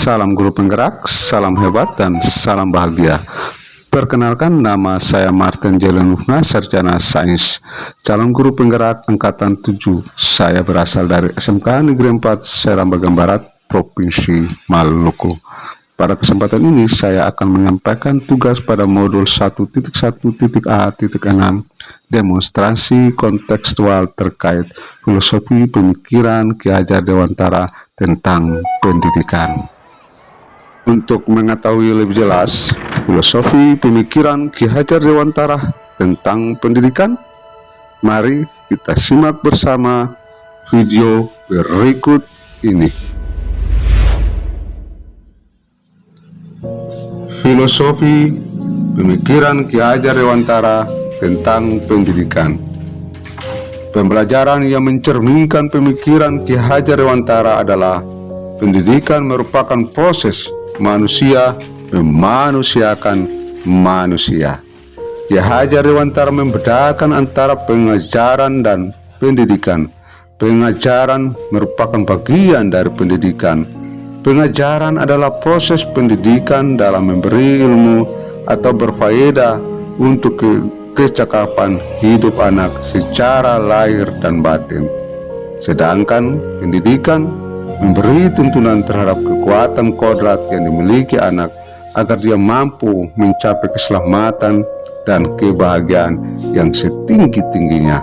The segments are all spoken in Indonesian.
Salam guru penggerak, salam hebat, dan salam bahagia. Perkenalkan, nama saya Martin Jelenufna, sarjana sains, calon guru penggerak angkatan 7. Saya berasal dari SMK Negeri 4 Seram Bagian Barat, Provinsi Maluku. Pada kesempatan ini saya akan menyampaikan tugas pada modul 1.1.A.6 demonstrasi kontekstual terkait filosofi pemikiran Ki Hajar Dewantara tentang pendidikan. Untuk mengetahui lebih jelas filosofi pemikiran Ki Hajar Dewantara tentang pendidikan, mari kita simak bersama video berikut ini. Filosofi pemikiran Ki Hajar Dewantara tentang pendidikan. Pembelajaran yang mencerminkan pemikiran Ki Hajar Dewantara adalah pendidikan merupakan proses manusia memanusiakan manusia. Ki Hajar Dewantara membedakan antara pengajaran dan pendidikan. Pengajaran merupakan bagian dari pendidikan. Pengajaran adalah proses pendidikan dalam memberi ilmu atau berfaedah untuk kecakapan hidup anak secara lahir dan batin. Sedangkan pendidikan memberi tuntunan terhadap kekuatan kodrat yang dimiliki anak agar dia mampu mencapai keselamatan dan kebahagiaan yang setinggi-tingginya,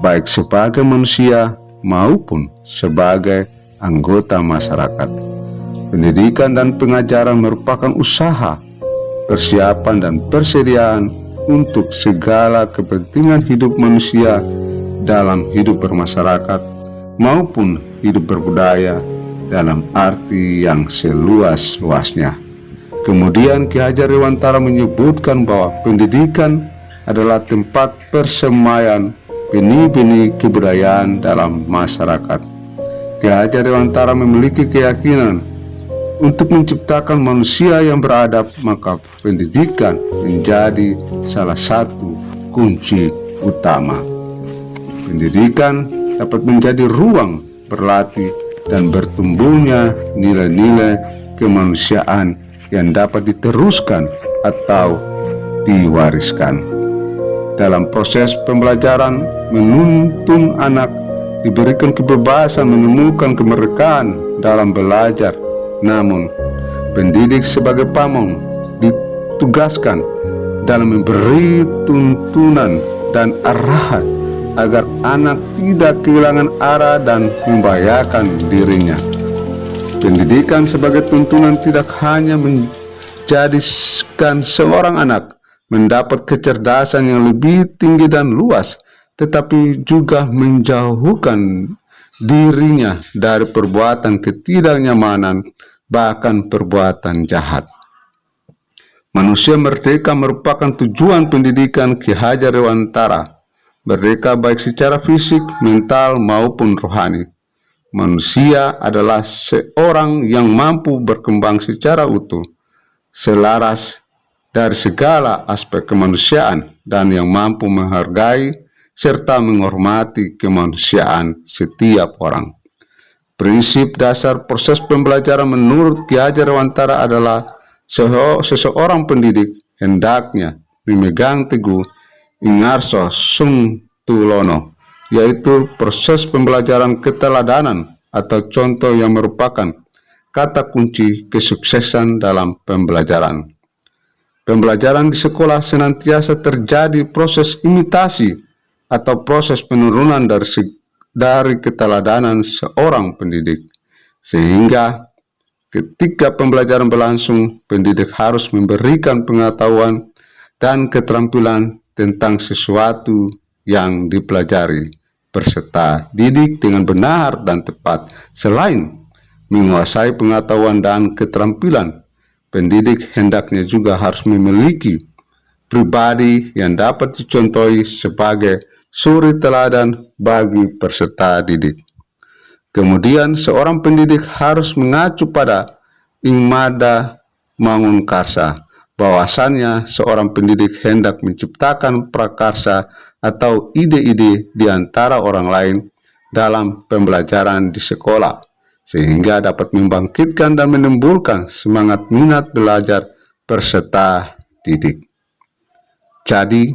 baik sebagai manusia maupun sebagai anggota masyarakat. Pendidikan dan pengajaran merupakan usaha, persiapan dan persediaan untuk segala kepentingan hidup manusia dalam hidup bermasyarakat maupun hidup berbudaya dalam arti yang seluas-luasnya. Kemudian Ki Hajar Dewantara menyebutkan bahwa pendidikan adalah tempat persemaian benih-benih kebudayaan dalam masyarakat. Ki Hajar Dewantara memiliki keyakinan untuk menciptakan manusia yang beradab, maka pendidikan menjadi salah satu kunci utama. Pendidikan dapat menjadi ruang berlatih dan bertumbuhnya nilai-nilai kemanusiaan yang dapat diteruskan atau diwariskan. Dalam proses pembelajaran, menuntun anak diberikan kebebasan menemukan kemerdekaan dalam belajar. Namun, pendidik sebagai pamong ditugaskan dalam memberi tuntunan dan arahan agar anak tidak kehilangan arah dan membahayakan dirinya. Pendidikan sebagai tuntunan tidak hanya menjadikan seorang anak mendapat kecerdasan yang lebih tinggi dan luas, tetapi juga menjauhkan dirinya dari perbuatan ketidaknyamanan, bahkan perbuatan jahat. Manusia merdeka merupakan tujuan pendidikan Ki Hajar Dewantara. Merdeka baik secara fisik, mental maupun rohani. Manusia adalah seorang yang mampu berkembang secara utuh, selaras dari segala aspek kemanusiaan, dan yang mampu menghargai serta menghormati kemanusiaan setiap orang. Prinsip dasar proses pembelajaran menurut Ki Hajar Dewantara adalah seseorang pendidik hendaknya memegang teguh ingarso sung tulono, yaitu proses pembelajaran keteladanan atau contoh yang merupakan kata kunci kesuksesan dalam pembelajaran. Pembelajaran di sekolah senantiasa terjadi proses imitasi atau proses penurunan dari keteladanan seorang pendidik, sehingga ketika pembelajaran berlangsung, pendidik harus memberikan pengetahuan dan keterampilan tentang sesuatu yang dipelajari, berserta didik dengan benar dan tepat. Selain menguasai pengetahuan dan keterampilan, pendidik hendaknya juga harus memiliki pribadi yang dapat dicontohi sebagai suri teladan bagi peserta didik. Kemudian seorang pendidik harus mengacu pada Ingmada Mangunkarsa, bahwasannya seorang pendidik hendak menciptakan prakarsa atau ide-ide di antara orang lain dalam pembelajaran di sekolah, sehingga dapat membangkitkan dan menimbulkan semangat minat belajar peserta didik. Jadi,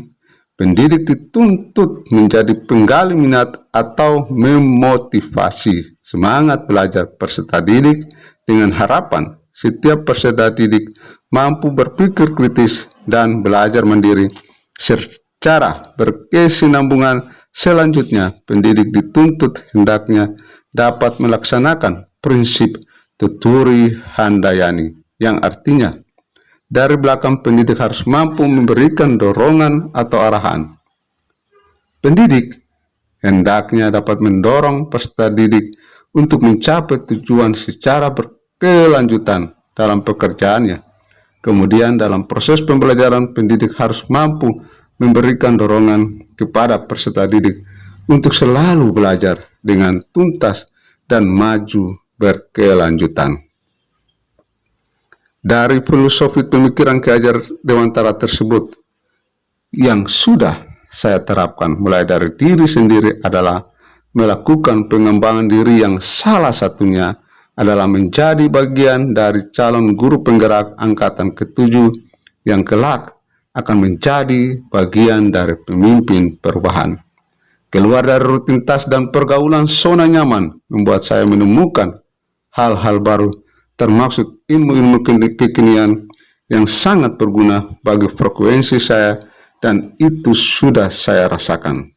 pendidik dituntut menjadi penggali minat atau memotivasi semangat belajar peserta didik dengan harapan setiap peserta didik mampu berpikir kritis dan belajar mandiri secara berkesinambungan. Selanjutnya, pendidik dituntut hendaknya dapat melaksanakan prinsip tuturi handayani, yang artinya dari belakang pendidik harus mampu memberikan dorongan atau arahan. Pendidik hendaknya dapat mendorong peserta didik untuk mencapai tujuan secara berkelanjutan dalam pekerjaannya. Kemudian dalam proses pembelajaran, pendidik harus mampu memberikan dorongan kepada peserta didik untuk selalu belajar dengan tuntas dan maju berkelanjutan. Dari filosofi pemikiran Ki Hajar Dewantara tersebut yang sudah saya terapkan mulai dari diri sendiri adalah melakukan pengembangan diri, yang salah satunya adalah menjadi bagian dari calon guru penggerak angkatan ke-7 yang kelak akan menjadi bagian dari pemimpin perubahan. Keluar dari rutinitas dan pergaulan zona nyaman membuat saya menemukan hal-hal baru, termasuk ilmu-ilmu kekinian yang sangat berguna bagi frekuensi saya, dan itu sudah saya rasakan.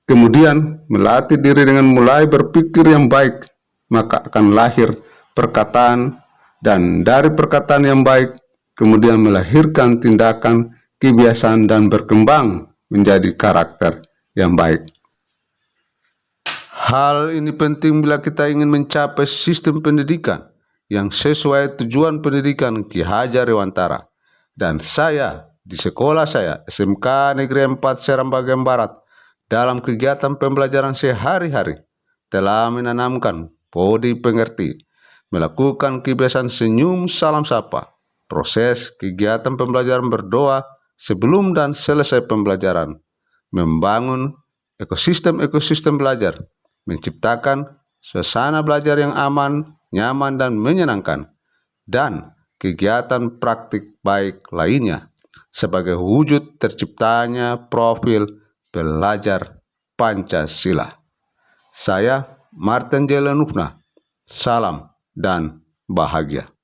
Kemudian melatih diri dengan mulai berpikir yang baik, maka akan lahir perkataan, dan dari perkataan yang baik kemudian melahirkan tindakan, kebiasaan, dan berkembang menjadi karakter yang baik. Hal ini penting bila kita ingin mencapai sistem pendidikan yang sesuai tujuan pendidikan Ki Hajar Dewantara. Dan saya di sekolah saya SMK Negeri 4 Seram bagian Barat, dalam kegiatan pembelajaran sehari-hari telah menanamkan budi pengerti, melakukan kebiasaan senyum salam sapa, proses kegiatan pembelajaran berdoa sebelum dan selesai pembelajaran, membangun ekosistem belajar, menciptakan suasana belajar yang aman, nyaman, dan menyenangkan, dan kegiatan praktik baik lainnya sebagai wujud terciptanya profil belajar Pancasila. Saya Marten Jelenufna, salam dan bahagia.